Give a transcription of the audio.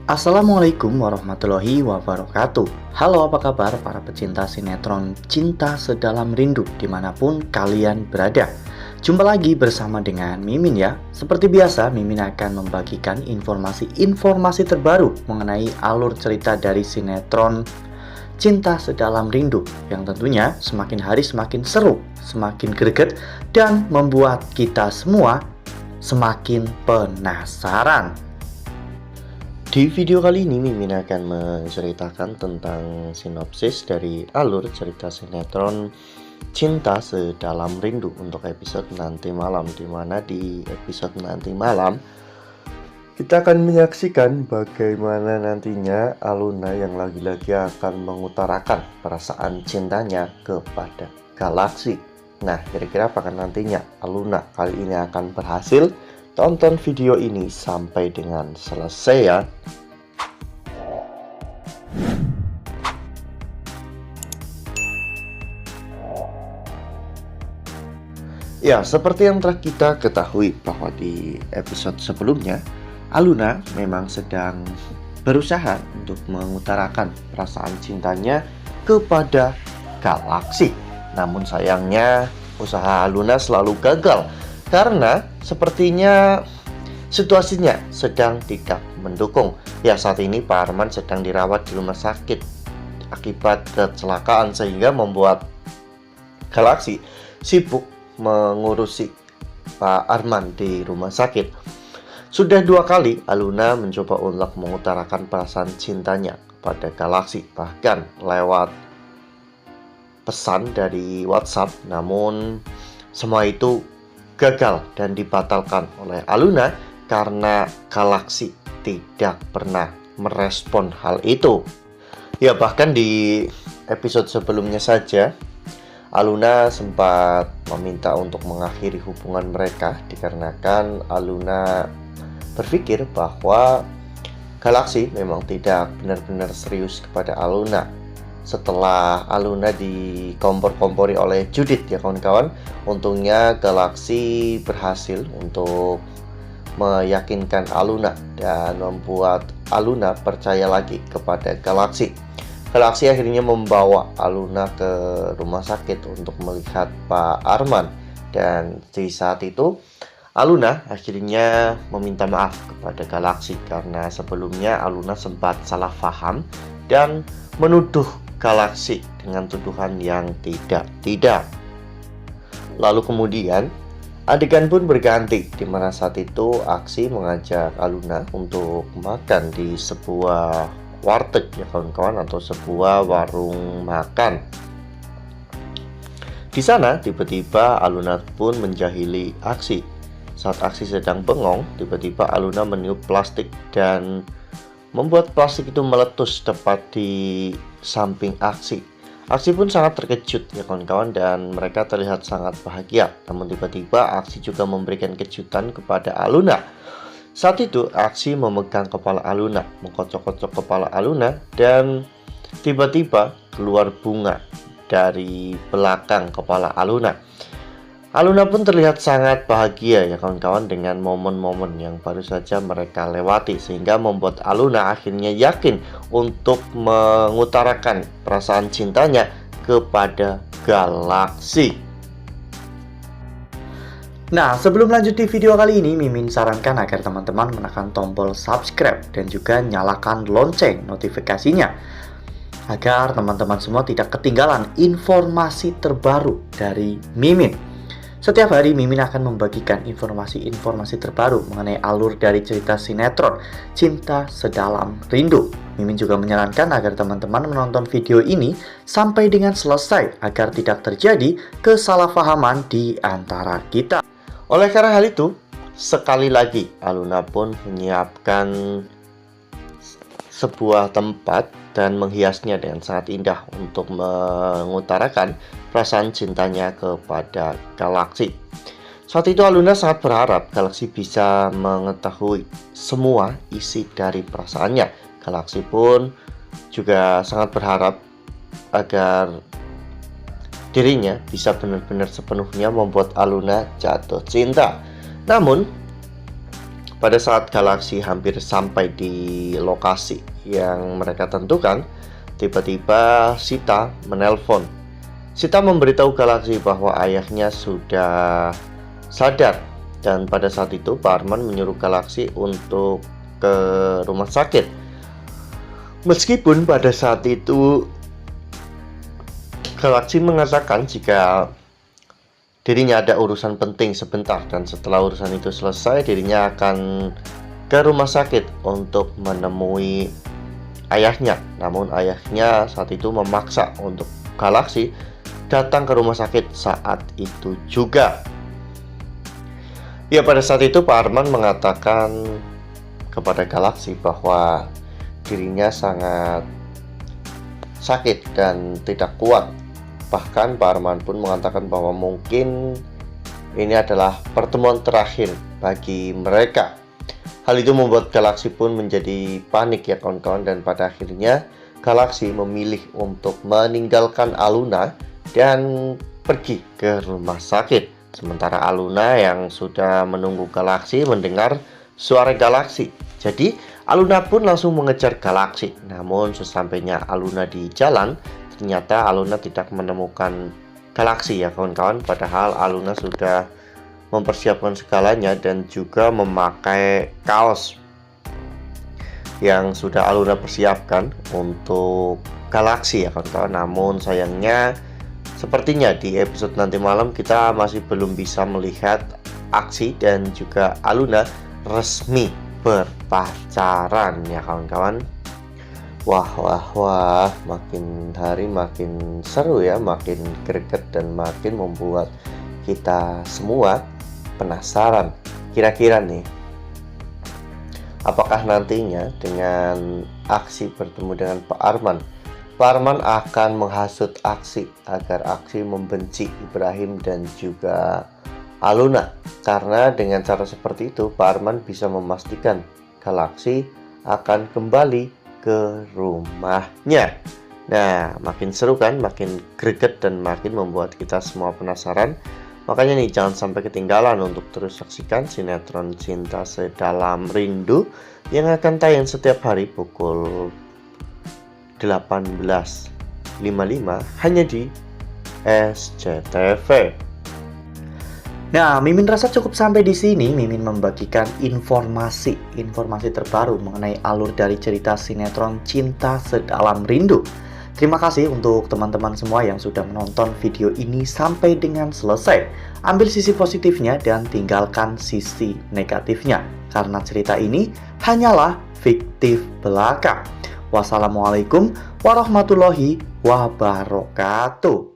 Assalamualaikum warahmatullahi wabarakatuh. Halo, apa kabar para pecinta sinetron Cinta Sedalam Rindu dimanapun kalian berada. Jumpa lagi bersama dengan Mimin ya. Seperti biasa, Mimin akan membagikan informasi-informasi terbaru mengenai alur cerita dari sinetron Cinta Sedalam Rindu yang tentunya semakin hari semakin seru, semakin greget, dan membuat kita semua semakin penasaran. Di video kali ini Mimin akan menceritakan tentang sinopsis dari alur cerita sinetron Cinta Sedalam Rindu untuk episode nanti malam, dimana di episode nanti malam kita akan menyaksikan bagaimana nantinya Aluna yang lagi-lagi akan mengutarakan perasaan cintanya kepada Galaksi. Nah, kira-kira apakah nantinya Aluna kali ini akan berhasil? Tonton video ini sampai dengan selesai ya. Ya, seperti yang telah kita ketahui bahwa di episode sebelumnya Aluna memang sedang berusaha untuk mengutarakan perasaan cintanya kepada Galaksi. Namun sayangnya usaha Aluna selalu gagal karena sepertinya situasinya sedang tidak mendukung. Ya, saat ini Pak Arman sedang dirawat di rumah sakit akibat kecelakaan sehingga membuat Galaksi sibuk mengurusi Pak Arman di rumah sakit. Sudah 2 kali Aluna mencoba untuk mengutarakan perasaan cintanya kepada Galaksi, bahkan lewat pesan dari WhatsApp, namun semua itu gagal dan dibatalkan oleh Aluna karena Galaksi tidak pernah merespon hal itu. Ya, bahkan di episode sebelumnya saja Aluna sempat meminta untuk mengakhiri hubungan mereka dikarenakan Aluna berpikir bahwa Galaksi memang tidak benar-benar serius kepada Aluna. Setelah Aluna dikompor-kompori oleh Judit ya kawan-kawan, untungnya Galaksi berhasil untuk meyakinkan Aluna dan membuat Aluna percaya lagi kepada Galaksi. Galaksi akhirnya membawa Aluna ke rumah sakit untuk melihat Pak Arman, dan di saat itu Aluna akhirnya meminta maaf kepada Galaksi karena sebelumnya Aluna sempat salah paham dan menuduh Galaksi dengan tuduhan yang tidak. Lalu kemudian adegan pun berganti, di mana saat itu Aksi mengajak Aluna untuk makan di sebuah warteg ya kawan-kawan, atau sebuah warung makan. Di sana tiba-tiba Aluna pun menjahili Aksi. Saat Aksi sedang bengong, tiba-tiba Aluna meniup plastik dan membuat plastik itu meletus tepat di samping Aksi. Aksi pun sangat terkejut ya kawan-kawan, dan mereka terlihat sangat bahagia. Namun tiba-tiba Aksi juga memberikan kejutan kepada Aluna. Saat itu Aksi memegang kepala Aluna, mengkocok-kocok kepala Aluna, dan tiba-tiba keluar bunga dari belakang kepala Aluna. Aluna pun terlihat sangat bahagia ya kawan-kawan dengan momen-momen yang baru saja mereka lewati, sehingga membuat Aluna akhirnya yakin untuk mengutarakan perasaan cintanya kepada Galaksi. Nah, sebelum lanjut di video kali ini, Mimin sarankan agar teman-teman menekan tombol subscribe dan juga nyalakan lonceng notifikasinya agar teman-teman semua tidak ketinggalan informasi terbaru dari Mimin. Setiap hari Mimin akan membagikan informasi-informasi terbaru mengenai alur dari cerita sinetron Cinta Sedalam Rindu. Mimin juga menyarankan agar teman-teman menonton video ini sampai dengan selesai agar tidak terjadi kesalahpahaman di antara kita. Oleh karena hal itu, sekali lagi Aluna pun menyiapkan sebuah tempat dan menghiasnya dengan sangat indah untuk mengutarakan perasaan cintanya kepada Galaksi. Saat itu Aluna sangat berharap Galaksi bisa mengetahui semua isi dari perasaannya. Galaksi pun juga sangat berharap agar dirinya bisa benar-benar sepenuhnya membuat Aluna jatuh cinta. Namun Pada saat Galaxy hampir sampai di lokasi yang mereka tentukan, tiba-tiba Sita menelpon. Sita memberitahu Galaxy bahwa ayahnya sudah sadar, dan pada saat itu Pak Arman menyuruh Galaxy untuk ke rumah sakit. Meskipun pada saat itu Galaxy mengatakan jika dirinya ada urusan penting sebentar, dan setelah urusan itu selesai dirinya akan ke rumah sakit untuk menemui ayahnya. Namun ayahnya saat itu memaksa untuk Galaxy datang ke rumah sakit saat itu juga. Ya, pada saat itu Pak Arman mengatakan kepada Galaxy bahwa dirinya sangat sakit dan tidak kuat. Bahkan Pak Arman pun mengatakan bahwa mungkin ini adalah pertemuan terakhir bagi mereka. Hal itu membuat Galaxy pun menjadi panik ya kawan-kawan, dan pada akhirnya Galaxy memilih untuk meninggalkan Aluna dan pergi ke rumah sakit. Sementara Aluna yang sudah menunggu Galaxy mendengar suara Galaxy. Jadi Aluna pun langsung mengejar Galaxy. Namun sesampainya Aluna di jalan, ternyata Aluna tidak menemukan Galaxy ya kawan-kawan. Padahal Aluna sudah mempersiapkan segalanya dan juga memakai kaos yang sudah Aluna persiapkan untuk Galaxy ya kawan-kawan. Namun sayangnya sepertinya di episode nanti malam kita masih belum bisa melihat aksi dan juga Aluna resmi berpacaran ya kawan-kawan. Wah, makin hari makin seru ya, makin greget dan makin membuat kita semua penasaran. Kira-kira nih, apakah nantinya dengan aksi bertemu dengan Pak Arman akan menghasut aksi agar aksi membenci Ibrahim dan juga Aluna? Karena dengan cara seperti itu Pak Arman bisa memastikan Galaxy akan kembali ke rumahnya. Nah, makin seru kan, makin greget dan makin membuat kita semua penasaran. Makanya nih, jangan sampai ketinggalan untuk terus saksikan sinetron Cinta Sedalam Rindu yang akan tayang setiap hari pukul 18.55 hanya di SCTV. Nah, Mimin rasa cukup sampai di sini. Mimin membagikan informasi terbaru mengenai alur dari cerita sinetron Cinta Sedalam Rindu. Terima kasih untuk teman-teman semua yang sudah menonton video ini sampai dengan selesai. Ambil sisi positifnya dan tinggalkan sisi negatifnya, karena cerita ini hanyalah fiktif belaka. Wassalamualaikum warahmatullahi wabarakatuh.